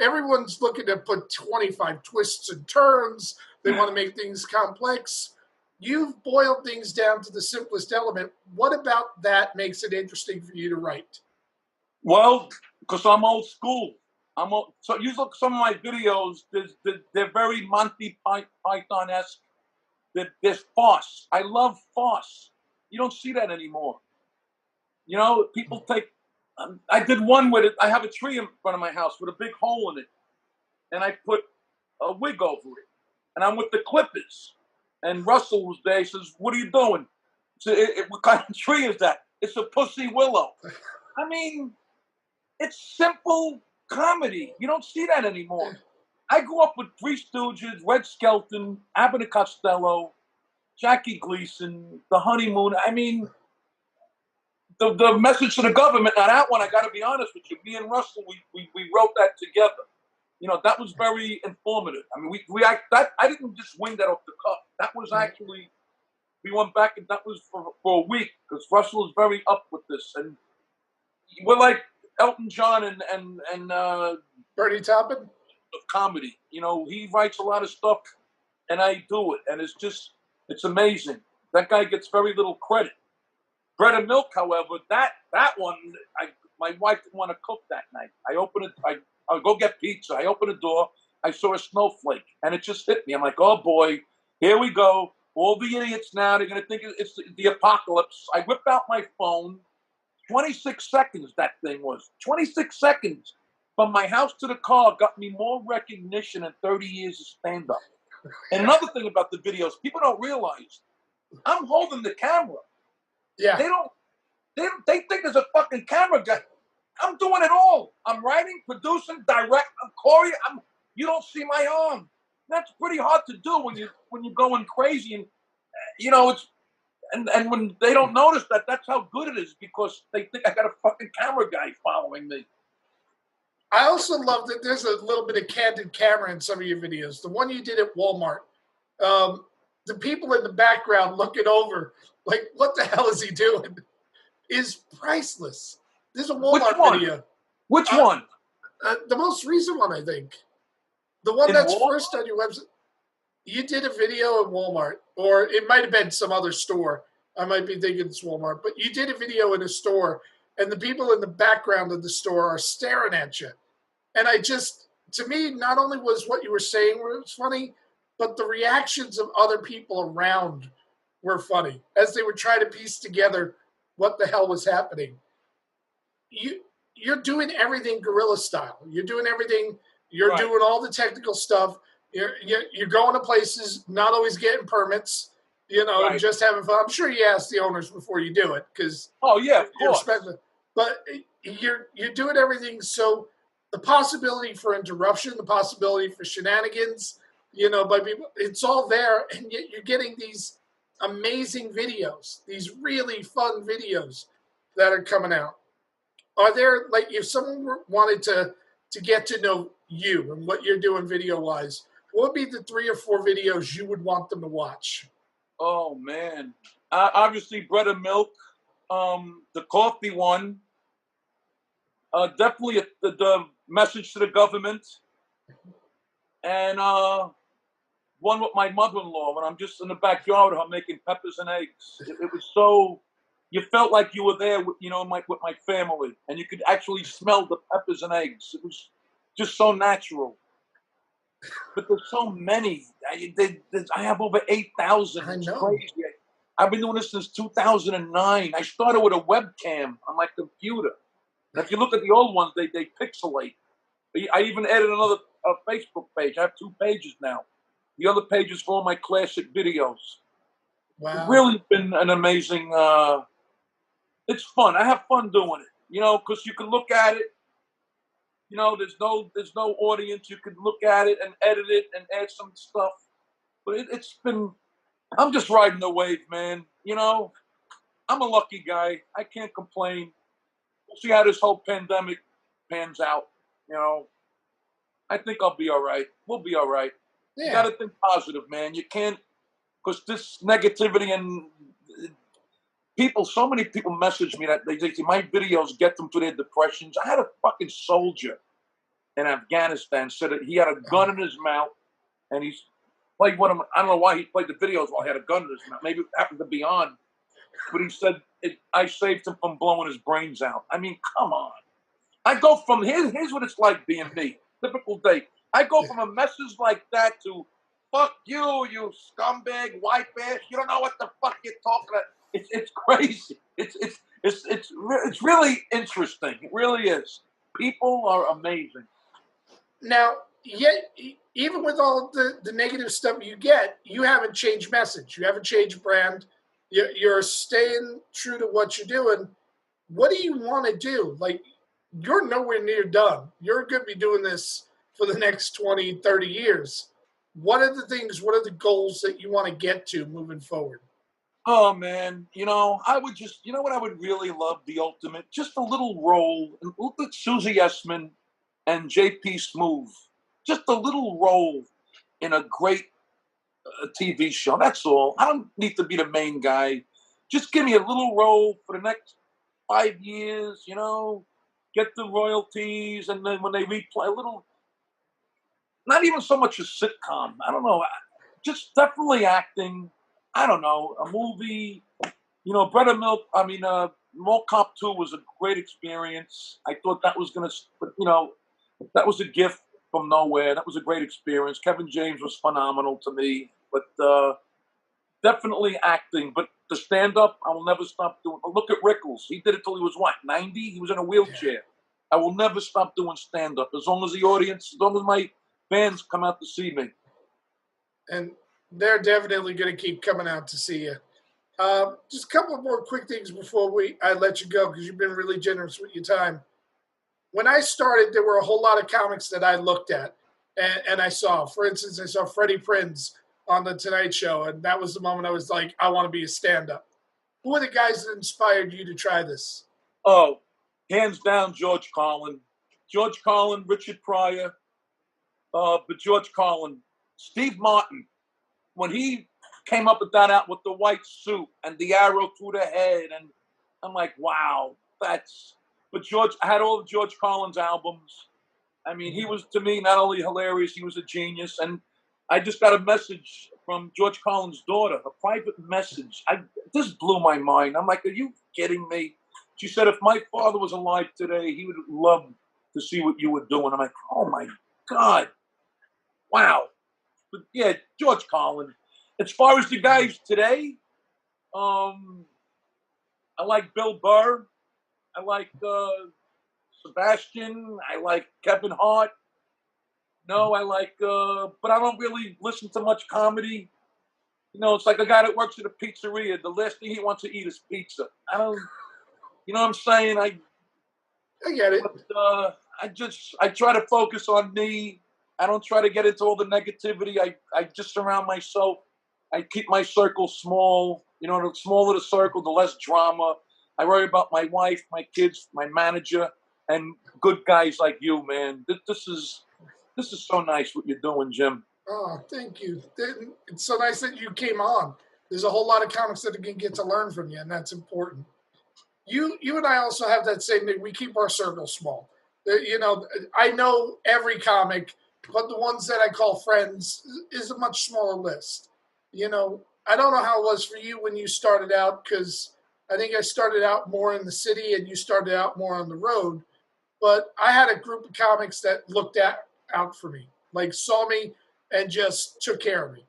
Everyone's looking to put 25 twists and turns. They want to make things complex. You've boiled things down to the simplest element. What about that makes it interesting for you to write? Well, because I'm old school. So you look at some of my videos, they're very Monty Python-esque. There's farce. I love farce. You don't see that anymore. People take, I did one with it. I have a tree in front of my house with a big hole in it. And I put a wig over it. And I'm with the Clippers. And Russell was there. He says, what are you doing? So what kind of tree is that? It's a pussy willow. I mean, it's simple comedy. You don't see that anymore. I grew up with Three Stooges, Red Skelton, Abbott and Costello, Jackie Gleason, The Honeymoon. I mean, the message to the government. Now that one, I got to be honest with you. Me and Russell, we wrote that together. That was very informative. I mean, I didn't just wing that off the cuff. That was actually, we went back and that was for a week because Russell is very up with this, and we're like Elton John and Bernie Taupin of comedy. He writes a lot of stuff, and I do it, and it's amazing. That guy gets very little credit. Bread and milk, however, that one, my wife didn't want to cook that night. I'll go get pizza. I open the door. I saw a snowflake, and it just hit me. I'm like, oh, boy, here we go. All the idiots now, they're going to think it's the apocalypse. I whip out my phone. 26 seconds, that thing was. 26 seconds from my house to the car got me more recognition in 30 years of stand-up. And another thing about the videos, people don't realize, I'm holding the camera. Yeah. They think there's a fucking camera guy. I'm doing it all. I'm writing, producing, direct, I'm choreo. You don't see my arm. That's pretty hard to do when you're going crazy, and it's and when they don't notice that, that's how good it is, because they think I got a fucking camera guy following me. I also love that there's a little bit of candid camera in some of your videos. The one you did at Walmart, the people in the background looking over, like, what the hell is he doing, is priceless. There's a Walmart video. Which one? The most recent one, I think. The one that's first on your website. You did a video at Walmart, or it might have been some other store. I might be thinking it's Walmart. But you did a video in a store, and the people in the background of the store are staring at you. And to me, not only was what you were saying was funny, but the reactions of other people around were funny as they were trying to piece together what the hell was happening. You're doing everything guerrilla style. You're doing everything. You're doing all the technical stuff. You're going to places, not always getting permits, and just having fun. I'm sure you ask the owners before you do it because of course. But you're doing everything. So the possibility for interruption, the possibility for shenanigans, by people, it's all there, and yet you're getting these amazing videos, these really fun videos that are coming out. Are there, like, if someone wanted to get to know you and what you're doing video-wise, what would be the 3 or 4 videos you would want them to watch? Oh, man. Obviously, Bread and Milk, the coffee one, definitely the message to the government, and one with my mother-in-law when I'm just in the backyard with her making peppers and eggs. It was so... You felt like you were there, with my family, and you could actually smell the peppers and eggs. It was just so natural. But there's so many. I have over 8,000. It's crazy. I've been doing this since 2009. I started with a webcam on my computer. And if you look at the old ones, they pixelate. I even added another Facebook page. I have 2 pages now. The other page is for all my classic videos. Wow. It's really been an amazing... it's fun. I have fun doing it, because you can look at it. There's no audience. You can look at it and edit it and add some stuff. But it's been... I'm just riding the wave, man. I'm a lucky guy. I can't complain. We'll see how this whole pandemic pans out. I think I'll be all right. We'll be all right. Yeah. You got to think positive, man. You can't, because this negativity and so many people message me that they say my videos get them through their depressions. I had a fucking soldier in Afghanistan said that he had a gun in his mouth and he's played one of them. I don't know why he played the videos while he had a gun in his mouth. Maybe it happened to be on. But he said, I saved him from blowing his brains out. I mean, come on. I go from, here's what it's like being me. Typical day. I go from a message like that to, fuck you, you scumbag, white ass. You don't know what the fuck you're talking about. It's crazy. It's really interesting. It really is. People are amazing. Now, yet, even with all the negative stuff you get, you haven't changed message. You haven't changed brand. You're staying true to what you're doing. What do you want to do? Like, you're nowhere near done. You're going to be doing this for the next 20, 30 years. What are the goals that you want to get to moving forward? Oh, man. I would just, what I would really love, the ultimate, just a little role. And look at Susie Essman and JP Smoove. Just a little role in a great TV show. That's all. I don't need to be the main guy. Just give me a little role for the next 5 years, get the royalties. And then when they replay a little, not even so much a sitcom. I don't know. Just definitely acting. I don't know, a movie, Bread and Milk. I mean, Mall Cop 2 was a great experience. I thought that was going to, that was a gift from nowhere. That was a great experience. Kevin James was phenomenal to me, but definitely acting. But the stand-up, I will never stop doing. Look at Rickles. He did it till he was, 90? He was in a wheelchair. I will never stop doing stand-up as long as my fans come out to see me. And they're definitely going to keep coming out to see you. Just a couple of more quick things before I let you go, because you've been really generous with your time. When I started, there were a whole lot of comics that I looked at and I saw. For instance, I saw Freddie Prinze on The Tonight Show, and that was the moment I was like, I want to be a stand-up. Who are the guys that inspired you to try this? Oh, hands down, George Carlin. George Carlin, Richard Pryor, but George Carlin. Steve Martin. When he came up with that out with the white suit and the arrow through the head, and I'm like, wow, but I had all of George Carlin's albums. I mean, he was, to me, not only hilarious, he was a genius. And I just got a message from George Carlin's daughter, a private message. This blew my mind. I'm like, are you kidding me? She said, if my father was alive today, he would love to see what you were doing. I'm like, oh my God. Wow. But yeah, George Carlin. As far as the guys today, I like Bill Burr. I like Sebastian. I like Kevin Hart. No, I like, but I don't really listen to much comedy. You know, it's like a guy that works at a pizzeria. The last thing he wants to eat is pizza. I don't, you know what I'm saying? I get it. But, I try to focus on me. I don't try to get into all the negativity. I just surround myself. I keep my circle small. You know, the smaller the circle, the less drama. I worry about my wife, my kids, my manager, and good guys like you, man. This is so nice what you're doing, Jim. Oh, thank you. It's so nice that you came on. There's a whole lot of comics that can get to learn from you, and that's important. You and I also have that same thing. We keep our circle small. You know, I know every comic, but the ones that I call friends is a much smaller list. You know, I don't know how it was for you when you started out, because I think I started out more in the city and you started out more on the road. But I had a group of comics that looked out for me, like saw me and just took care of me.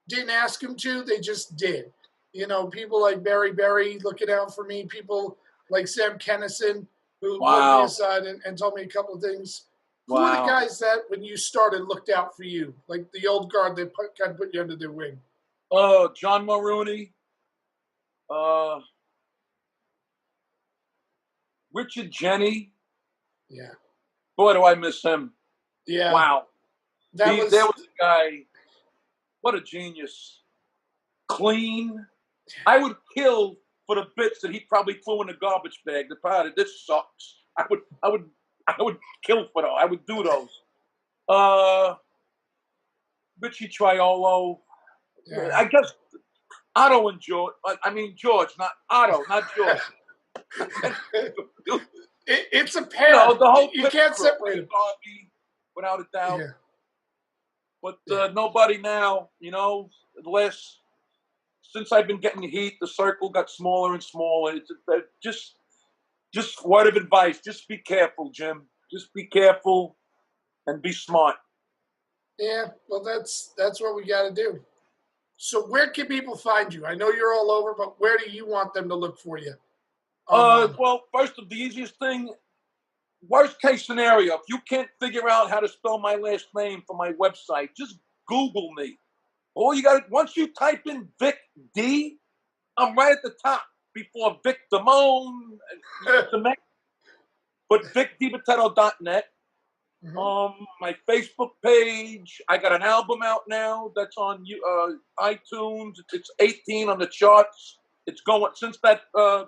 Didn't ask them to, they just did. You know, people like Barry Berry looking out for me, people like Sam Kennison, who pulled me aside and told me a couple of things. Who were the guys that, when you started, looked out for you? Like the old guard that kind of put you under their wing? John Maroney. Richard Jenny. Yeah. Boy, do I miss him. Yeah. Wow. There was a guy, what a genius. Clean. I would kill for the bits that he probably threw in the garbage bag. The part of this sucks. I would kill for those. I would do those. Richie Triolo. Yeah. I guess Otto and George. I mean George, not Otto, not George. It's a pair. You know, the whole you can't separate them. Without a doubt. Yeah. But nobody now, you know, since I've been getting heat, the circle got smaller and smaller. It's just word of advice. Just be careful, Jim. Just be careful and be smart. Yeah, well, that's what we got to do. So where can people find you? I know you're all over, but where do you want them to look for you? Well, first of the easiest thing, worst case scenario, if you can't figure out how to spell my last name for my website, just Google me. All you got, once you type in Vic D, I'm right at the top before Vic Damone, but VicDiBitetto.net. Mm-hmm. My Facebook page. I got an album out now that's on iTunes. It's 18 on the charts. It's going, since that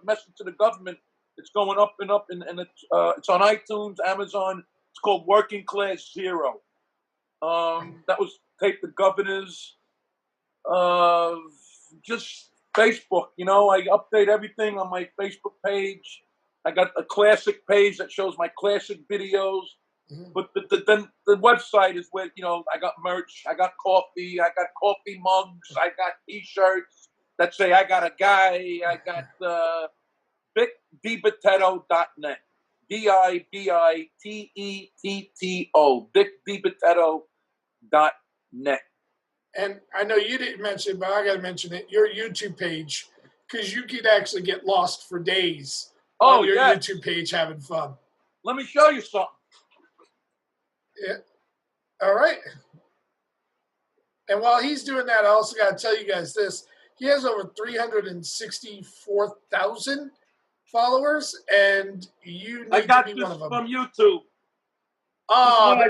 message to the government, it's going up and up, and it's on iTunes, Amazon. It's called Working Class Zero. That was taped the Governors. Just Facebook, you know, I update everything on my Facebook page. I got a classic page that shows my classic videos. Mm-hmm. But then the website is where, you know, I got merch, I got coffee, I got coffee mugs, I got T-shirts that say I got a guy, I got VicDiBitetto.net. DiBitetto. VicDiBitetto.net. And I know you didn't mention, but I got to mention it, your YouTube page, because you could actually get lost for days on your YouTube page having fun. Let me show you something. Yeah. All right. And while he's doing that, I also got to tell you guys this. He has over 364,000 followers, and you need to be one of them. I got this from YouTube. Oh,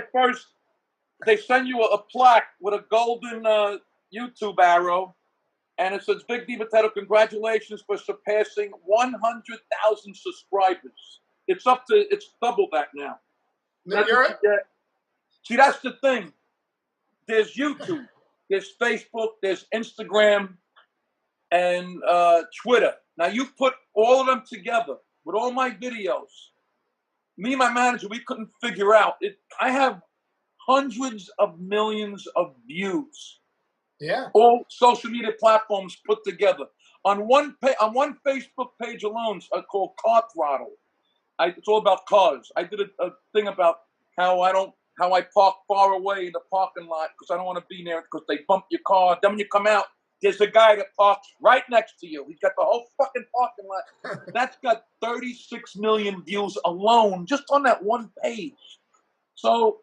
they send you a plaque with a golden YouTube arrow, and it says, Vic DiBitetto, congratulations for surpassing 100,000 subscribers. It's double that now. See, that's the thing. There's YouTube, there's Facebook, there's Instagram, and Twitter. Now, you put all of them together with all my videos. Me and my manager, we couldn't figure out it. I have hundreds of millions of views. Yeah. All social media platforms put together. On one Facebook page alone, called Car Throttle. It's all about cars. I did a thing about how I don't how I park far away in the parking lot because I don't want to be near it because they bump your car. Then when you come out, there's a guy that parks right next to you. He's got the whole fucking parking lot. That's got 36 million views alone just on that one page. So,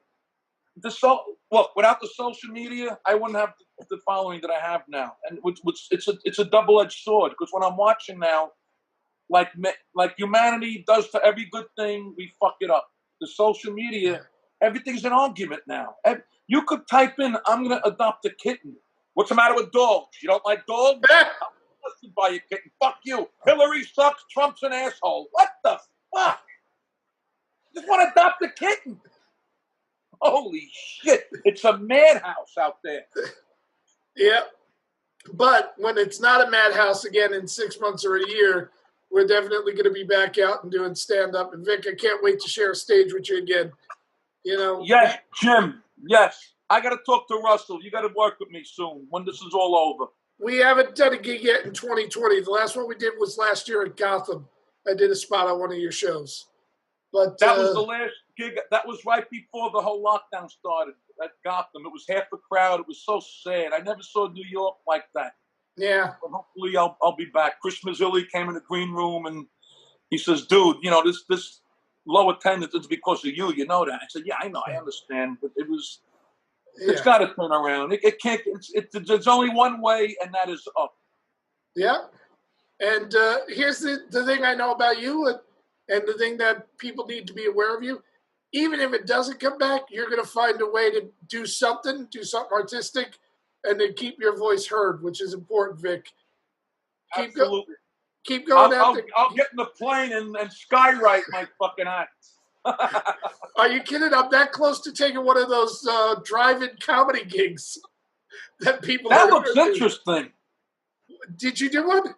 look, without the social media, I wouldn't have the following that I have now. And it's a double-edged sword because when I'm watching now, like humanity does to every good thing, we fuck it up. The social media, everything's an argument now. You could type in, I'm going to adopt a kitten. What's the matter with dogs? You don't like dogs? I'm busted by a kitten. Fuck you. Hillary sucks. Trump's an asshole. What the fuck? Just want to adopt a kitten. Holy shit. It's a madhouse out there. Yeah. But when it's not a madhouse again in 6 months or a year, we're definitely going to be back out and doing stand-up. And Vic, I can't wait to share a stage with you again. You know. Yes, Jim. Yes. I got to talk to Russell. You got to work with me soon when this is all over. We haven't done a gig yet in 2020. The last one we did was last year at Gotham. I did a spot on one of your shows. But that was the last gig. That was right before the whole lockdown started at Gotham. It was half the crowd. It was so sad. I never saw New York like that. Yeah. But hopefully I'll be back. Chris Mazzilli came in the green room and he says, dude, you know, this low attendance is because of you. You know that. I said, yeah, I know. I understand. But it's got to turn around. It can't. There's only one way, and that is up. Yeah. And here's the thing I know about you, and the thing that people need to be aware of you. Even if it doesn't come back, you're going to find a way to do something artistic, and to keep your voice heard, which is important, Vic. Absolutely. Keep going out there. I'll get in the plane and skywrite my fucking act. Are you kidding? I'm that close to taking one of those drive-in comedy gigs that people. That looks interesting. Did you do one?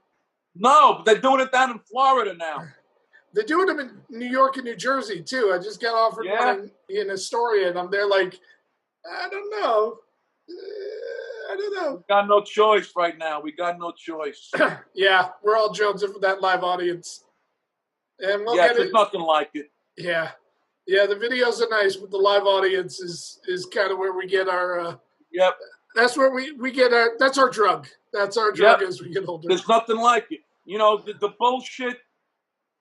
No, but they're doing it down in Florida now. They're doing them in New York and New Jersey too. I just got offered one in Astoria, and I'm there like, I don't know. We got no choice right now. We got no choice. Yeah, we're all jonesing for that live audience, and we'll get there's it. Nothing like it. Yeah, the videos are nice, but the live audience is kind of where we get our. Yep. That's where we get our. That's our drug. That's our drug as we get older. There's nothing like it. You know, the bullshit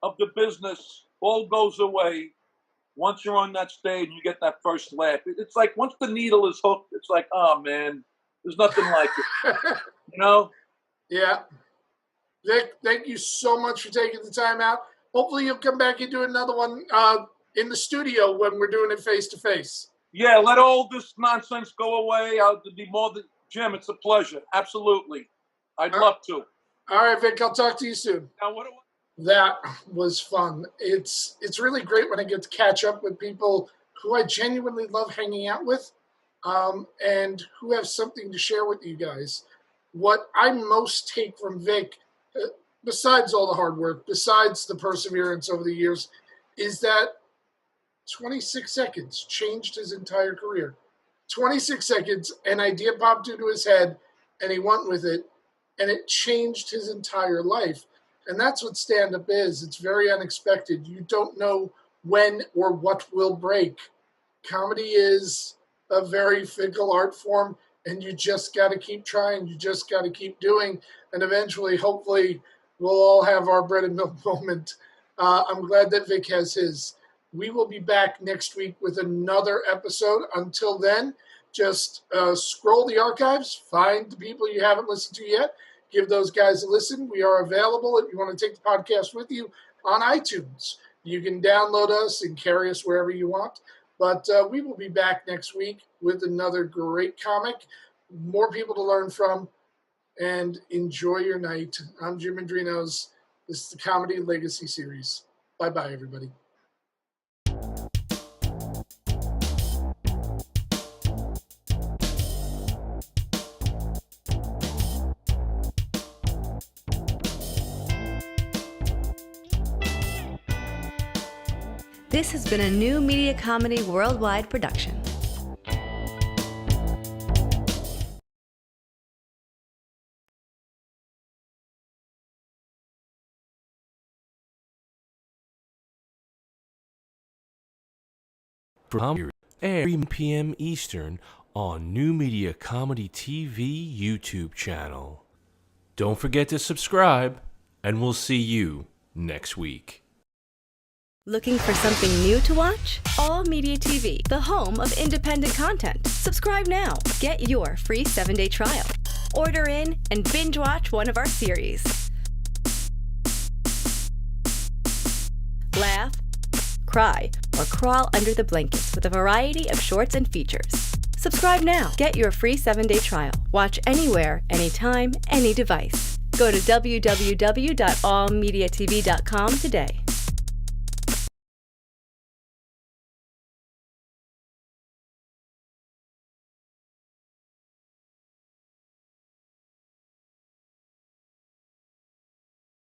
of the business all goes away once you're on that stage and you get that first laugh. It's like once the needle is hooked, it's like, oh man, there's nothing like it. You know? Yeah. Vic, thank you so much for taking the time out. Hopefully you'll come back and do another one in the studio when we're doing it face to face. Yeah, let all this nonsense go away. I'll be more than Jim. It's a pleasure. Absolutely. I'd love to. All right, Vic, I'll talk to you soon. Now, That was fun. It's really great when I get to catch up with people who I genuinely love hanging out with, and who have something to share with you guys. What I most take from Vic, besides all the hard work, besides the perseverance over the years, is that 26 seconds changed his entire career. 26 seconds, an idea popped into his head, and he went with it, and it changed his entire life. And that's what stand-up is. It's very unexpected. You don't know when or what will break. Comedy is a very fickle art form, and you just got to keep trying. You just got to keep doing. And eventually, hopefully, we'll all have our bread and milk moment. I'm glad that Vic has his. We will be back next week with another episode. Until then, just scroll the archives, find the people you haven't listened to yet, give those guys a listen. We are available if you want to take the podcast with you on iTunes. You can download us and carry us wherever you want. But we will be back next week with another great comic, more people to learn from, and enjoy your night. I'm Jim Mendrinos. This is the Comedy Legacy Series. Bye-bye, everybody. This has been a New Media Comedy Worldwide production. For aired 3 p.m. Eastern on New Media Comedy TV YouTube channel. Don't forget to subscribe, and we'll see you next week. Looking for something new to watch? All Media TV, the home of independent content. Subscribe now. Get your free 7-day trial. Order in and binge watch one of our series. Laugh, cry, or crawl under the blankets with a variety of shorts and features. Subscribe now. Get your free 7-day trial. Watch anywhere, anytime, any device. Go to www.allmediatv.com today.